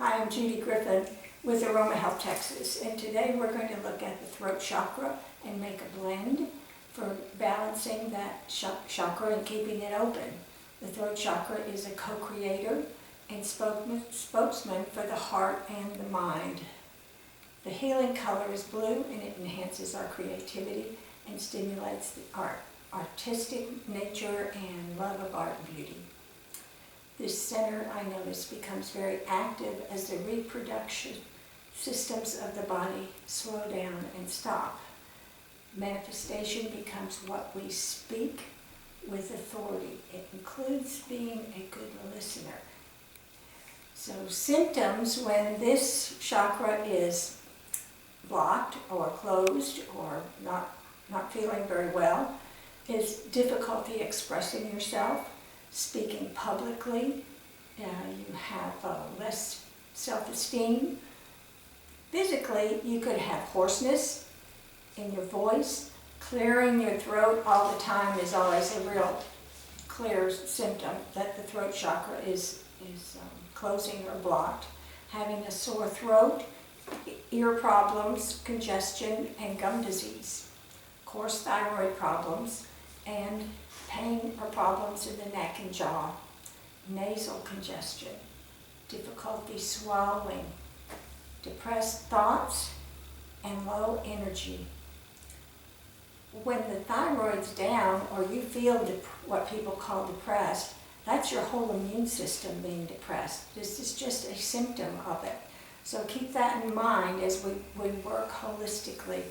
Hi, I'm Judy Griffin with Aroma Health Texas, and today we're going to look at the throat chakra and make a blend for balancing that chakra and keeping it open. The throat chakra is a co-creator and spokesman for the heart and the mind. The healing color is blue, and it enhances our creativity and stimulates our artistic nature and love of art and beauty. This center, I notice, becomes very active as the reproduction systems of the body slow down and stop. Manifestation becomes what we speak with authority. It includes being a good listener. So symptoms when this chakra is blocked or closed or not feeling very well is difficulty expressing yourself, speaking publicly, you have less self-esteem. Physically, you could have hoarseness in your voice. Clearing your throat all the time is always a real clear symptom that the throat chakra is closing or blocked. Having a sore throat, ear problems, congestion, and gum disease. Of course, thyroid problems, and pain or problems in the neck and jaw, nasal congestion, difficulty swallowing, depressed thoughts, and low energy. When the thyroid's down or you feel what people call depressed, that's your whole immune system being depressed. This is just a symptom of it. So keep that in mind as we work holistically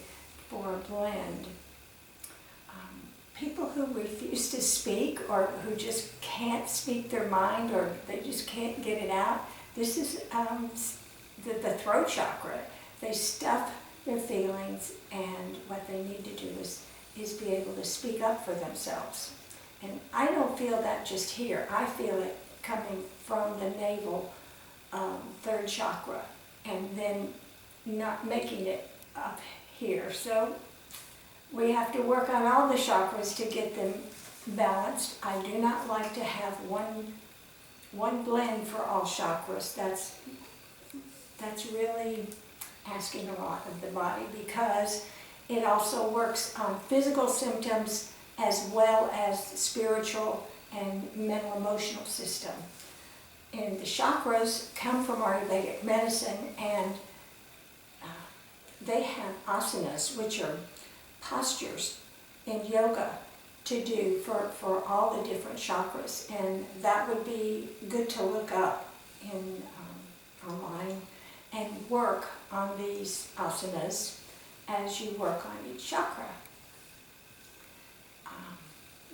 for a blend. People who refuse to speak or who just can't speak their mind or they just can't get it out, this is the throat chakra. They stuff their feelings, and what they need to do is be able to speak up for themselves. And I don't feel that just here. I feel it coming from the navel third chakra and then not making it up here. So we have to work on all the chakras to get them balanced. I do not like to have one blend for all chakras. That's really asking a lot of the body, because it also works on physical symptoms as well as spiritual and mental emotional system. And the chakras come from Ayurvedic medicine, and they have asanas, which are postures in yoga to do for all the different chakras, and that would be good to look up in online and work on these asanas as you work on each chakra.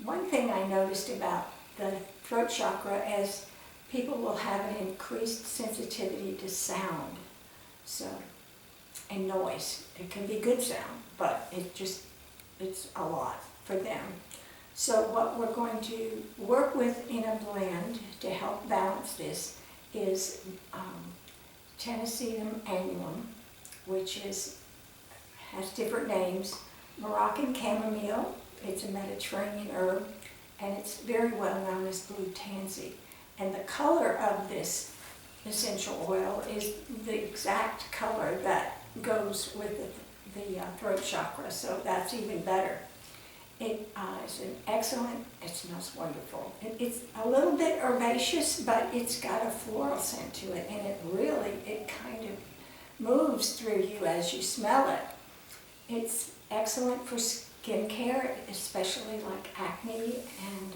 One thing I noticed about the throat chakra is people will have an increased sensitivity to sound, and noise. It can be good sound, but it's a lot for them. So what we're going to work with in a blend to help balance this is Tennessee annuum, which has different names. Moroccan chamomile, it's a Mediterranean herb, and it's very well known as blue tansy. And the color of this essential oil is the exact color that goes with the throat chakra, so that's even better. It is an excellent, it smells wonderful. It's a little bit herbaceous, but it's got a floral scent to it, and it kind of moves through you as you smell it. It's excellent for skincare, especially like acne and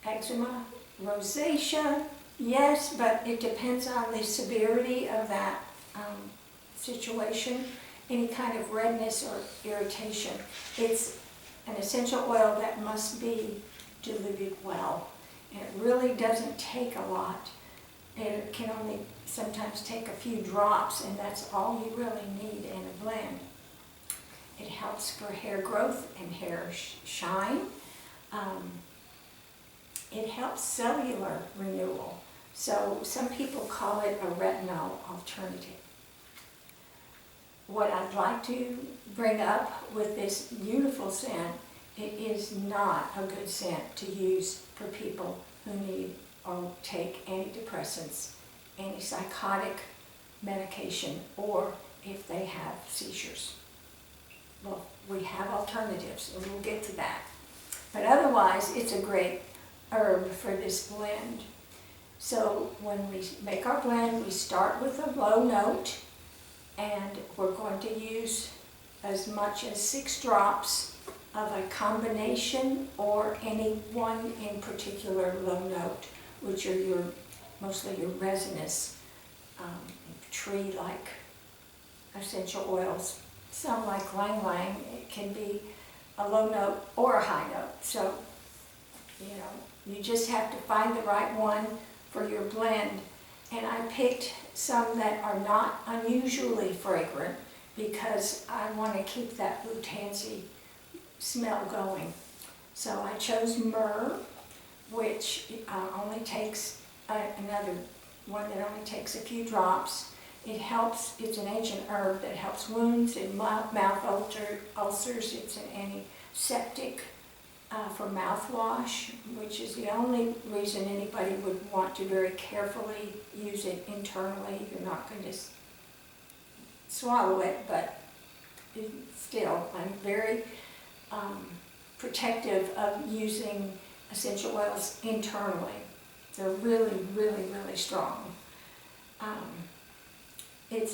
eczema, rosacea, yes, but it depends on the severity of that situation, any kind of redness or irritation. It's an essential oil that must be diluted well. And it really doesn't take a lot. It can only sometimes take a few drops, and that's all you really need in a blend. It helps for hair growth and hair shine. It helps cellular renewal. So some people call it a retinol alternative. What I'd like to bring up with this beautiful scent, it is not a good scent to use for people who need or take antidepressants antipsychotic medication or if they have seizures. Well, we have alternatives, and we'll get to that. But otherwise, it's a great herb for this blend. So when we make our blend, we start with a low note, and we're going to use as much as 6 drops of a combination or any one in particular low note, which are mostly your resinous tree-like essential oils. Some like Lang Lang, it can be a low note or a high note. So, you just have to find the right one for your blend. And I picked some that are not unusually fragrant because I want to keep that blue tansy smell going. So I chose Myrrh, which only takes another one that only takes a few drops. It helps, it's an ancient herb that helps wounds and mouth ulcers. It's an antiseptic for mouthwash, which is the only reason anybody would want to very carefully use it internally. You're not going to swallow it, but still, I'm very protective of using essential oils internally. They're really, really, really strong. It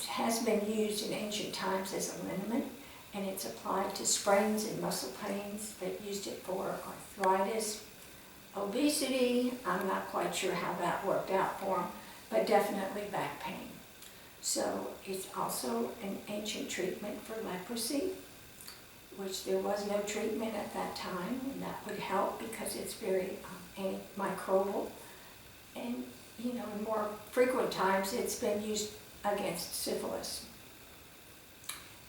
has been used in ancient times as a liniment, and it's applied to sprains and muscle pains. They've used it for arthritis, obesity. I'm not quite sure how that worked out for them, but definitely back pain. So it's also an ancient treatment for leprosy, which there was no treatment at that time, and that would help because it's very antimicrobial. And in more frequent times, it's been used against syphilis.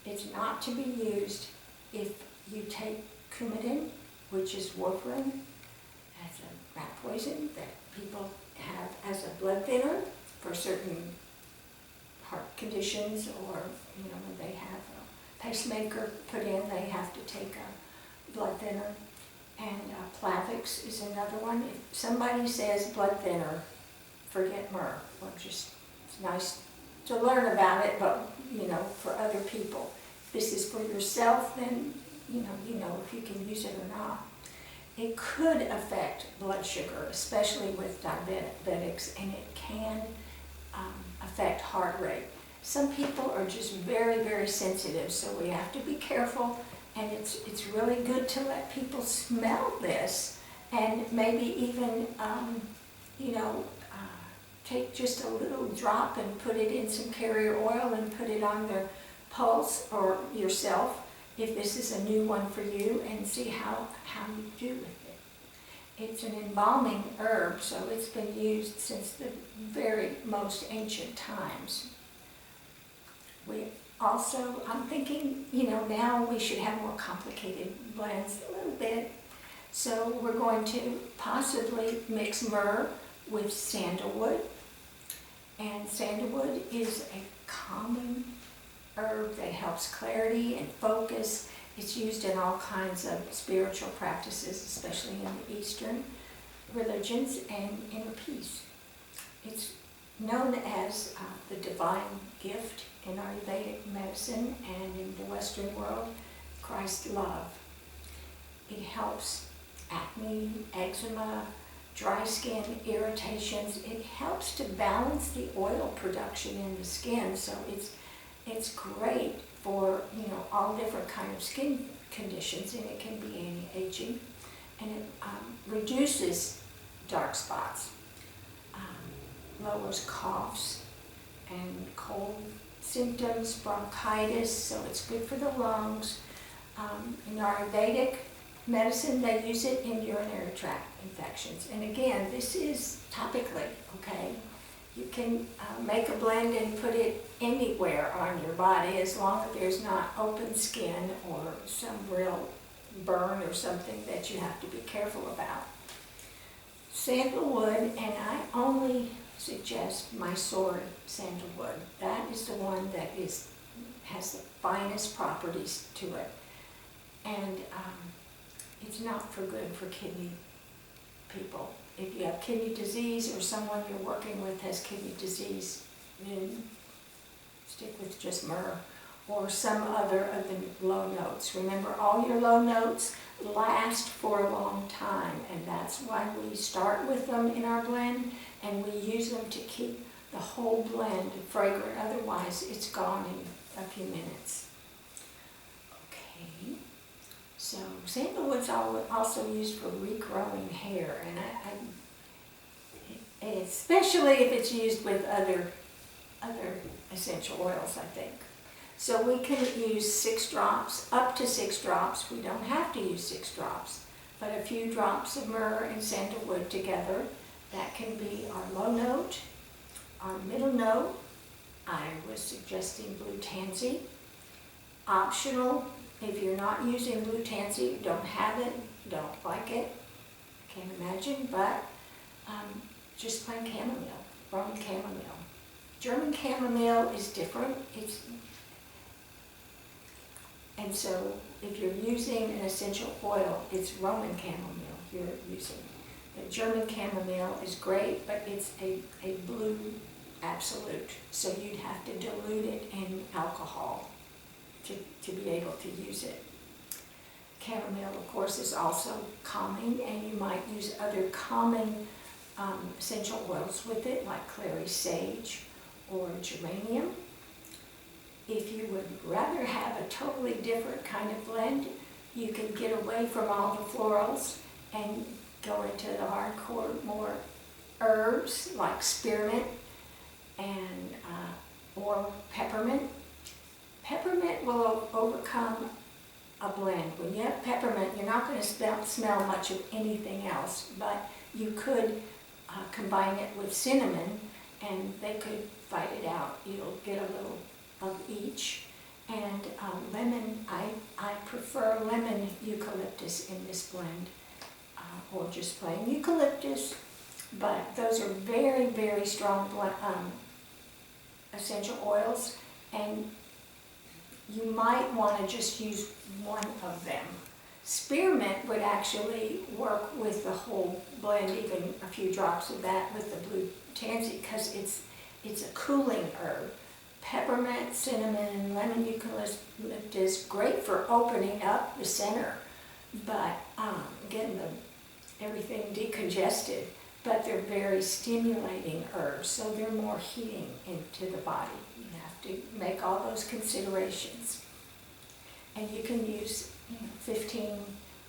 It's not to be used if you take Coumadin, which is warfarin, as a rat poison that people have as a blood thinner for certain heart conditions, or when they have a pacemaker put in, they have to take a blood thinner. And Plavix is another one. If somebody says blood thinner, forget Myrrh. It's nice to learn about it, but for other people. If this is for yourself, then you know if you can use it or not. It could affect blood sugar, especially with diabetics, and it can affect heart rate. Some people are just very, very sensitive, so we have to be careful. And it's really good to let people smell this, and maybe even take just a little drop and put it in some carrier oil and put it on their pulse or yourself if this is a new one for you, and see how you do with it. It's an embalming herb, so it's been used since the very most ancient times. I'm thinking, now we should have more complicated blends a little bit. So we're going to possibly mix Myrrh with sandalwood. And sandalwood is a common herb that helps clarity and focus. It's used in all kinds of spiritual practices, especially in the Eastern religions and inner peace. It's known as the divine gift in Ayurvedic medicine, and in the Western world, Christ's love. It helps acne, eczema, dry skin, irritations. It helps to balance the oil production in the skin, so it's great for all different kind of skin conditions, and it can be anti-aging, and it reduces dark spots, lowers coughs and cold symptoms, bronchitis, so it's good for the lungs. In Ayurvedic medicine, they use it in urinary tract infections. And again, this is topically, okay? You can make a blend and put it anywhere on your body as long as there's not open skin or some real burn or something that you have to be careful about. Sandalwood, and I only suggest Mysore sandalwood. That is the one that has the finest properties to it. And it's not for good for kidney people. if you have kidney disease or someone you're working with has kidney disease, then stick with just myrrh or some other of the low notes. Remember, all your low notes last for a long time, and that's why we start with them in our blend, and we use them to keep the whole blend fragrant. Otherwise, it's gone in a few minutes. Okay, so sandalwood's also used for regrowing hair, and especially if it's used with other essential oils, I think. So we can use 6 drops, up to 6 drops. We don't have to use 6 drops, but a few drops of myrrh and sandalwood together. That can be our low note, our middle note. I was suggesting blue tansy. Optional, if you're not using blue tansy, you don't have it, don't like it, can't imagine, but just plain chamomile, Roman chamomile. German chamomile is different. And so if you're using an essential oil, it's Roman chamomile you're using. The German chamomile is great, but it's a blue absolute, so you'd have to dilute it in alcohol to be able to use it. Chamomile, of course, is also calming, and you might use other calming essential oils with it, like Clary Sage or Geranium. If you would rather have a totally different kind of blend, you can get away from all the florals and go into the hardcore, more herbs like spearmint and or peppermint. Peppermint will overcome a blend. When you have peppermint, you're not going to smell much of anything else, but you could combine it with cinnamon and they could fight it out. You'll get a little of each. And lemon, I prefer lemon eucalyptus in this blend, or just plain eucalyptus, but those are very, very strong essential oils, and you might want to just use one of them. Spearmint would actually work with the whole blend, even a few drops of that with the blue tansy, because it's a cooling herb. Peppermint, cinnamon, and lemon eucalyptus, great for opening up the center, but getting everything decongested, but they're very stimulating herbs, so they're more heating into the body. You have to make all those considerations. And you can use 15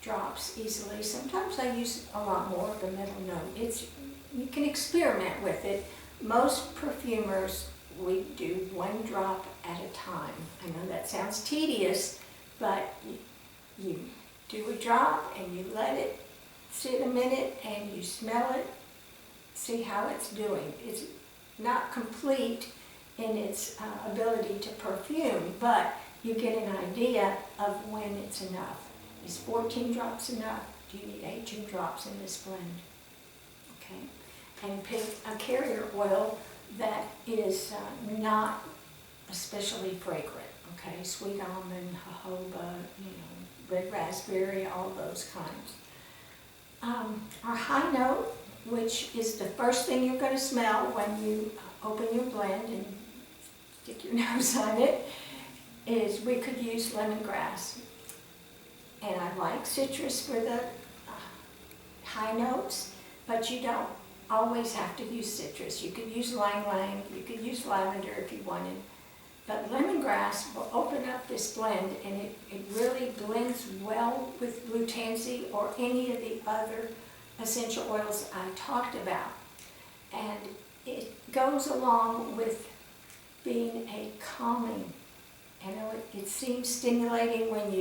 drops easily. Sometimes I use a lot more of the middle note. You can experiment with it. Most perfumers, we do 1 drop at a time. I know that sounds tedious, but you do a drop and you let it sit a minute and you smell it, see how it's doing. It's not complete in its ability to perfume, but you get an idea of when it's enough. Is 14 drops enough? Do you need 18 drops in this blend? Okay. And pick a carrier oil that is not especially fragrant. Okay, sweet almond, jojoba, red raspberry, all those kinds. Our high note, which is the first thing you're going to smell when you open your blend and stick your nose on it, is we could use lemongrass. And I like citrus for the high notes, but you don't always have to use citrus. You could use ylang-ylang, you could use lavender if you wanted, but lemongrass will open up this blend, and it really blends well with blue tansy or any of the other essential oils I talked about. And it goes along with being a calming. I know it seems stimulating when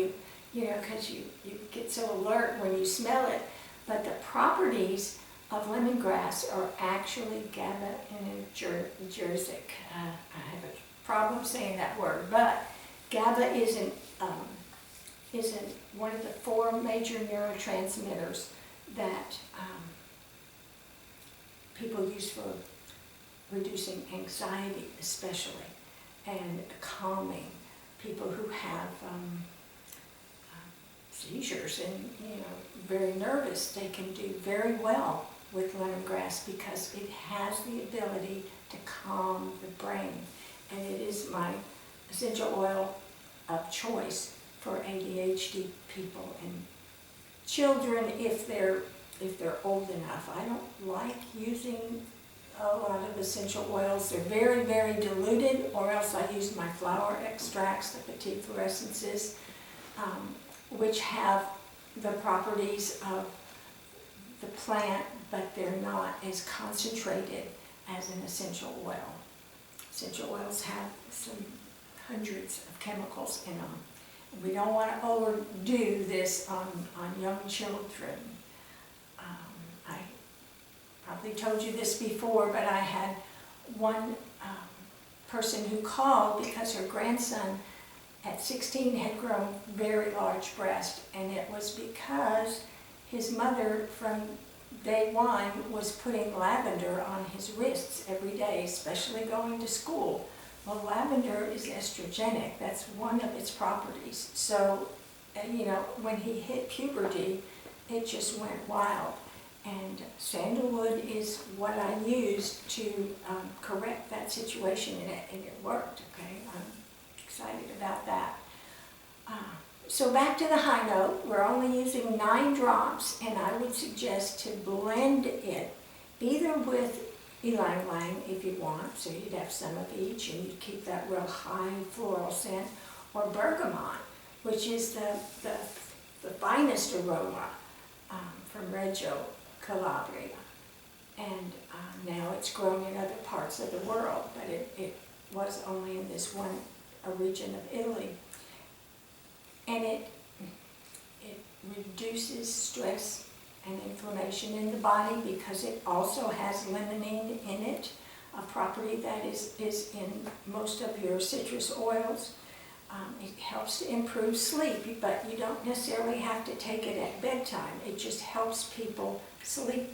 because you get so alert when you smell it, but the properties of lemongrass are actually GABAergic. I have a problem saying that word, but GABA isn't one of the 4 major neurotransmitters that people use for reducing anxiety, especially, and calming. People who have seizures and very nervous, they can do very well with lemongrass because it has the ability to calm the brain. And it is my essential oil of choice for ADHD people and children if they're old enough. I don't like using a lot of essential oils. They're very, very diluted, or else I use my flower extracts, the petite fluorescences, which have the properties of the plant, but they're not as concentrated as an essential oil. Essential oils have some hundreds of chemicals in them. We don't want to overdo this on young children. I probably told you this before, but I had one person who called because her grandson at 16 had grown very large breast, and it was because his mother from day one was putting lavender on his wrists every day, especially going to school. Well, lavender is estrogenic. That's one of its properties. So, you know, when he hit puberty, it just went wild. And sandalwood is what I used to correct that situation, and it worked, okay? I'm excited about that. So back to the high note, we're only using 9 drops, and I would suggest to blend it either with ylang ylang if you want, so you'd have some of each and you'd keep that real high floral scent, or bergamot, which is the finest aroma from Reggio, Calabria. And now it's grown in other parts of the world, but it was only in this one region of Italy. And it reduces stress and inflammation in the body because it also has limonene in it, a property that is in most of your citrus oils. It helps to improve sleep, but you don't necessarily have to take it at bedtime. It just helps people sleep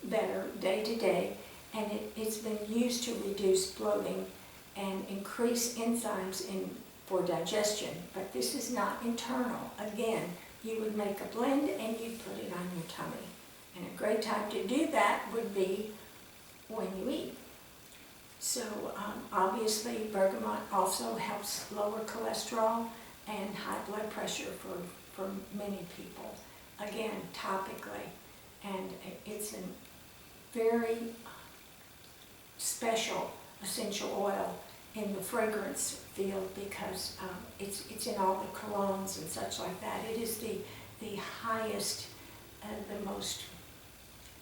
better day to day, and it's been used to reduce bloating and increase enzymes for digestion, but this is not internal. Again, you would make a blend and you'd put it on your tummy. And a great time to do that would be when you eat. So obviously bergamot also helps lower cholesterol and high blood pressure for many people. Again, topically. And it's a very special essential oil in the fragrance field because it's in all the colognes and such like that. It is the highest, the most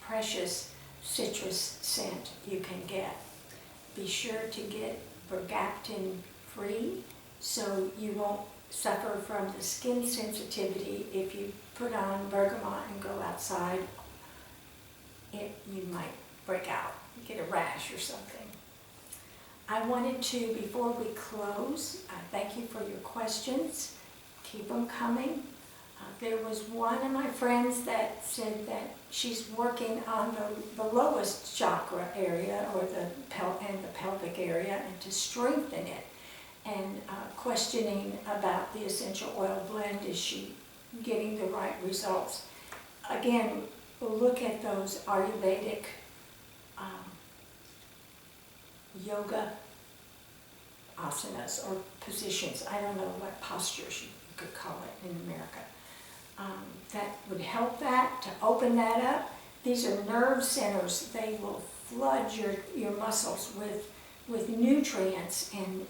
precious citrus scent you can get. Be sure to get bergaptin free so you won't suffer from the skin sensitivity. If you put on bergamot and go outside, you might break out, get a rash or something. I wanted to, before we close, thank you for your questions. Keep them coming. There was one of my friends that said that she's working on the lowest chakra area, or the pelvic area, and to strengthen it, and questioning about the essential oil blend. Is she getting the right results? Again, look at those Ayurvedic yoga asanas or positions. I don't know what postures you could call it in America. That would help that, to open that up. These are nerve centers. They will flood your muscles with nutrients and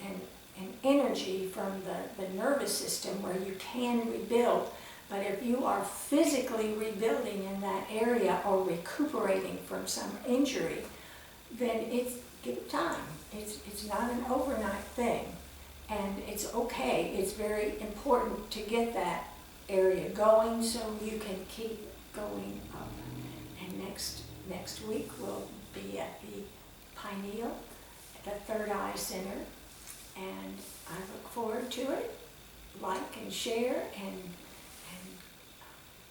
energy from the nervous system where you can rebuild. But if you are physically rebuilding in that area or recuperating from some injury, then give it time. It's not an overnight thing, and it's okay. It's very important to get that area going so you can keep going up. And next week we'll be at the Pineal, at the Third Eye Center, and I look forward to it. Like and share and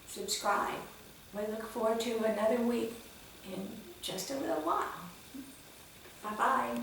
subscribe. We look forward to another week in just a little while. Bye-bye.